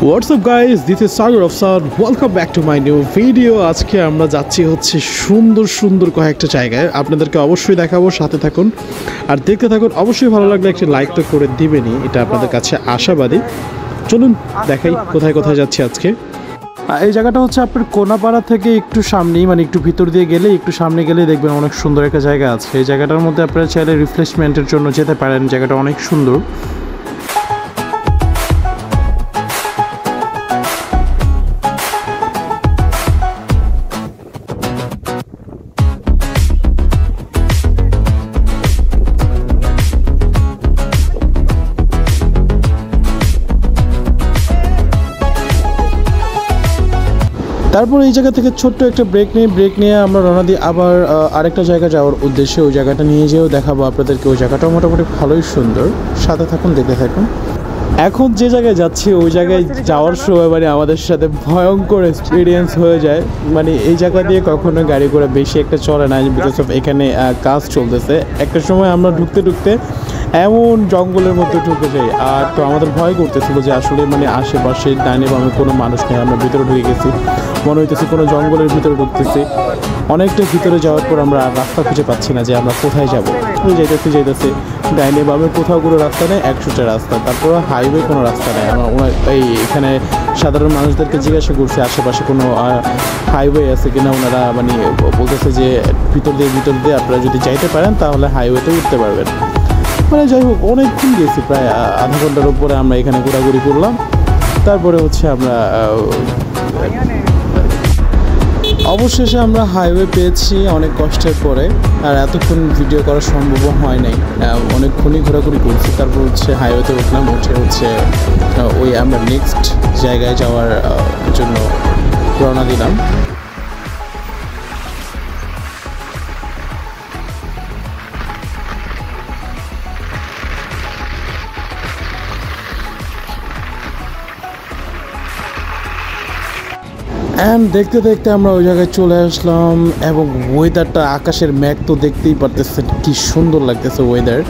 What's up guys, this is Sagar of Sar. Welcome back to my new video. আজকে আমরা যাচ্ছি হচ্ছে সুন্দর সুন্দর কয়েকটা জায়গায়, আপনাদেরকে অবশ্যই দেখাবো, সাথে থাকুন আর দেখতে থাকুন। অবশ্যই ভালো লাগলে একটা লাইক তো করে দিবেনই, এটা আপনাদের কাছে আশাবাদী। চলুন দেখাই কোথায় কোথায় যাচ্ছি আজকে। এই জায়গাটা হচ্ছে আপনার কোনাপাড়া থেকে একটু সামনেই, মানে একটু ভিতর দিয়ে গেলে, একটু সামনে গেলে দেখবেন অনেক সুন্দর একটা জায়গা আছে। এই জায়গাটার মধ্যে আপনারা চাইলে রিফ্রেশমেন্টের জন্য যেতে পারেন, জায়গাটা অনেক সুন্দর। তারপর এই জায়গা থেকে ছোট্ট একটা ব্রেক নিয়ে আমরা রওনা দিই আবার আরেকটা জায়গা যাওয়ার উদ্দেশ্যে। ওই জায়গাটা নিয়ে যেয়েও দেখাবো আপনাদেরকে। ওই জায়গাটাও মোটামুটি ভালোই সুন্দর, সাথে থাকুন, দেখতে থাকুন। এখন যে জায়গায় যাচ্ছি ওই জায়গায় যাওয়ার সময় মানে আমাদের সাথে ভয়ঙ্কর এক্সপিরিয়েন্স হয়ে যায়। মানে এই জায়গা দিয়ে কখনো গাড়ি করে বেশি একটা চলে না, বিকজ অফ এখানে কাজ চলতেছে। একটা সময় আমরা ঢুকতে এমন জঙ্গলের মধ্যে ঢুকে যাই, আর তো আমাদের ভয় করতেছিল যে আসলে মানে আশেপাশে ডাইনে বামে কোনো মানুষ নেই। আমরা ভিতরে ঢুকে গেছি, মনে হইতেছে কোনো জঙ্গলের ভিতরে ঢুকতেছি। অনেকটা ভিতরে যাওয়ার পর আমরা রাস্তা খুঁজে পাচ্ছি না যে আমরা কোথায় যাবো। যাইতেছি ডাইনে বামে কোথাও কোনো রাস্তা নেই, 100টা রাস্তা, তারপর হাইওয়ে কোনো রাস্তা নেই। আমরা এখানে সাধারণ মানুষদেরকে জিজ্ঞাসা করছি আশেপাশে কোনো হাইওয়ে আছে কিনা। ওনারা মানে বলতেছে যে ভিতর দিয়ে আপনারা যদি যাইতে পারেন তাহলে হাইওয়েতে উঠতে পারবেন। মানে যাই হোক, অনেকক্ষণ গেছি, প্রায় আধা ঘন্টার উপরে আমরা এখানে ঘোরাঘুরি করলাম। তারপরে হচ্ছে আমরা অবশেষে আমরা হাইওয়ে পেয়েছি অনেক কষ্টের পরে। আর এতক্ষণ ভিডিও করা সম্ভব হয় নাই, অনেকক্ষণই ঘোরাঘুরি করছি। তারপর হচ্ছে হাইওয়েতে উঠলাম, উঠে হচ্ছে ওই আমরা নেক্সট জায়গায় যাওয়ার জন্য রওনা দিলাম। অ্যান্ড দেখতে আমরা ওই জায়গায় চলে আসলাম, এবং ওয়েদারটা, আকাশের মেঘ তো দেখতেই পারতেছেন কি সুন্দর লাগতেছে। ওয়েদার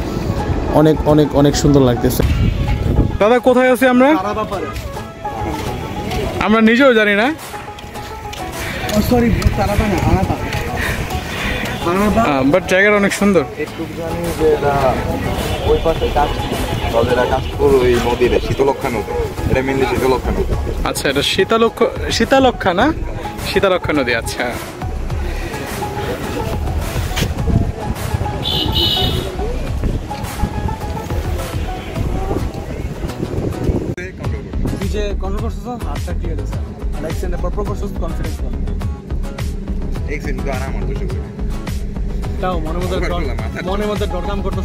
অনেক অনেক অনেক সুন্দর লাগতেছে। দাদা কোথায় আছি আমরা? আমরা নিজেও জানি না। বাট জায়গাটা অনেক সুন্দর। একটু জানি যে ওই পাশে ওই নদীরে শীতলক্ষা নদী, এটা মেনলি শীতলক্ষা নদী। আচ্ছা, এটা শীতলক্ষা না? শীতলক্ষা নদী, আচ্ছা। যে কন্ট্রোল করছস আচ্ছা ঠিক আছে স্যার, লাইসেন্স প্রপার করছস কনফিডেন্স কর এক্সিন তো আর আমার দোষ তাও মনে মধ্যে ডর কাম করতেছ।